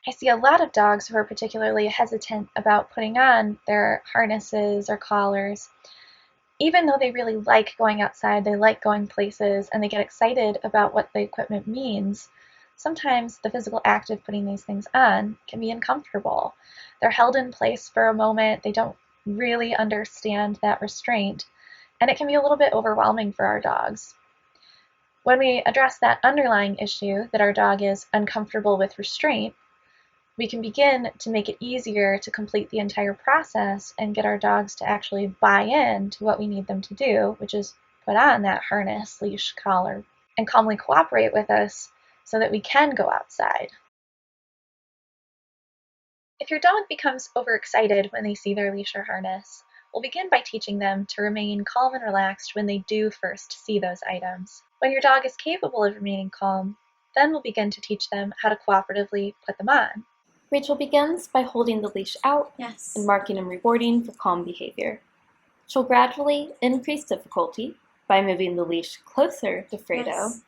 I see a lot of dogs who are particularly hesitant about putting on their harnesses or collars, even though they really like going outside, they like going places, and they get excited about what the equipment means. Sometimes the physical act of putting these things on can be uncomfortable. They're held in place for a moment, they don't really understand that restraint, and it can be a little bit overwhelming for our dogs. When we address that underlying issue that our dog is uncomfortable with restraint, we can begin to make it easier to complete the entire process and get our dogs to actually buy in to what we need them to do, which is put on that harness, leash, collar, and calmly cooperate with us so that we can go outside. If your dog becomes overexcited when they see their leash or harness, we'll begin by teaching them to remain calm and relaxed when they do first see those items. When your dog is capable of remaining calm, then we'll begin to teach them how to cooperatively put them on. Rachel begins by holding the leash out and marking and rewarding for calm behavior. She'll gradually increase difficulty by moving the leash closer to Fredo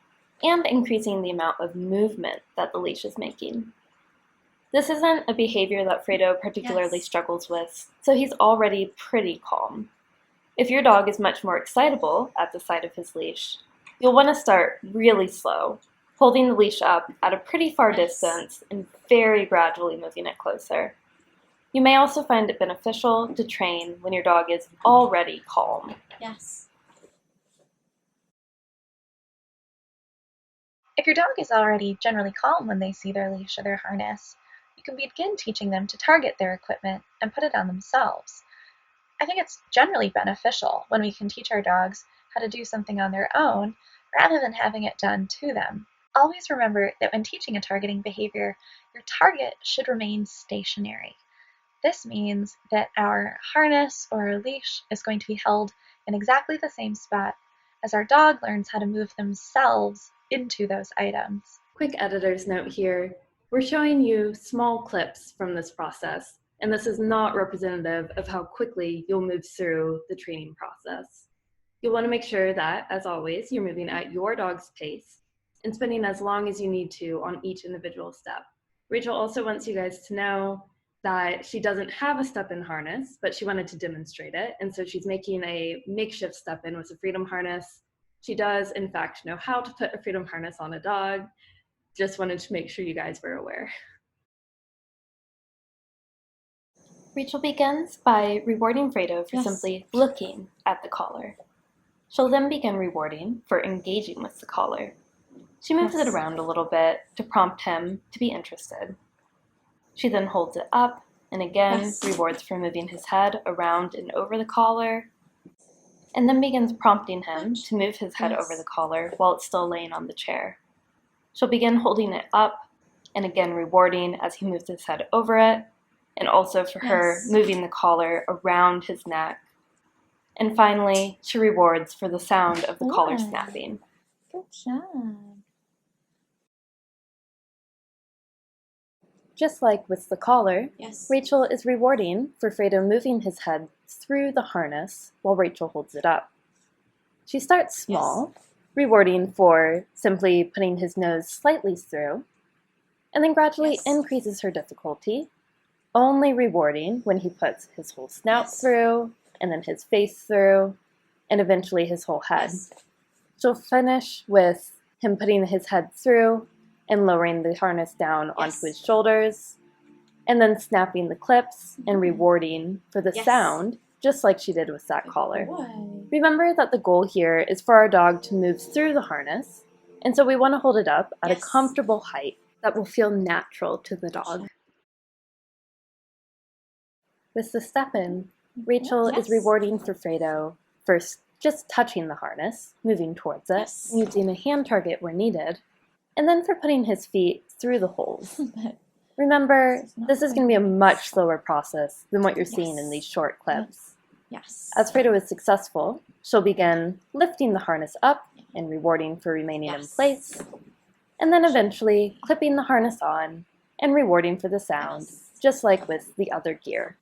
and increasing the amount of movement that the leash is making. This isn't a behavior that Fredo particularly struggles with, so he's already pretty calm. If your dog is much more excitable at the sight of his leash, you'll want to start really slow, holding the leash up at a pretty far distance and very gradually moving it closer. You may also find it beneficial to train when your dog is already calm. If your dog is already generally calm when they see their leash or their harness, you can begin teaching them to target their equipment and put it on themselves. I think it's generally beneficial when we can teach our dogs how to do something on their own rather than having it done to them. Always remember that when teaching a targeting behavior, your target should remain stationary. This means that our harness or our leash is going to be held in exactly the same spot as our dog learns how to move themselves into those items. Quick editor's note here. We're showing you small clips from this process, and this is not representative of how quickly you'll move through the training process. You'll want to make sure that, as always, you're moving at your dog's pace and spending as long as you need to on each individual step. Rachel also wants you guys to know that she doesn't have a step-in harness, but she wanted to demonstrate it, and so she's making a makeshift step-in with a freedom harness. She does, in fact, know how to put a freedom harness on a dog. Just wanted to make sure you guys were aware. Rachel begins by rewarding Fredo for simply looking at the collar. She'll then begin rewarding for engaging with the collar. She moves it around a little bit to prompt him to be interested. She then holds it up and again rewards for moving his head around and over the collar, and then begins prompting him to move his head over the collar while it's still laying on the chair. She'll begin holding it up and again rewarding as he moves his head over it, and also for her moving the collar around his neck. And finally, she rewards for the sound of the collar snapping. Good job. Just like with the collar, Rachel is rewarding for Fredo moving his head through the harness while Rachel holds it up. She starts small, rewarding for simply putting his nose slightly through, and then gradually increases her difficulty, only rewarding when he puts his whole snout through, and then his face through, and eventually his whole head. She'll finish with him putting his head through and lowering the harness down onto his shoulders, and then snapping the clips and rewarding for the sound, just like she did with that collar. Remember that the goal here is for our dog to move through the harness, and so we want to hold it up at a comfortable height that will feel natural to the dog. With the step-in, Rachel is rewarding for Fredo first just touching the harness, moving towards it, using a hand target where needed, and then for putting his feet through the holes. Remember, this is going to be a much slower process than what you're seeing in these short clips. As Fredo is successful, she'll begin lifting the harness up and rewarding for remaining in place, and then eventually clipping the harness on and rewarding for the sound, just like with the other gear.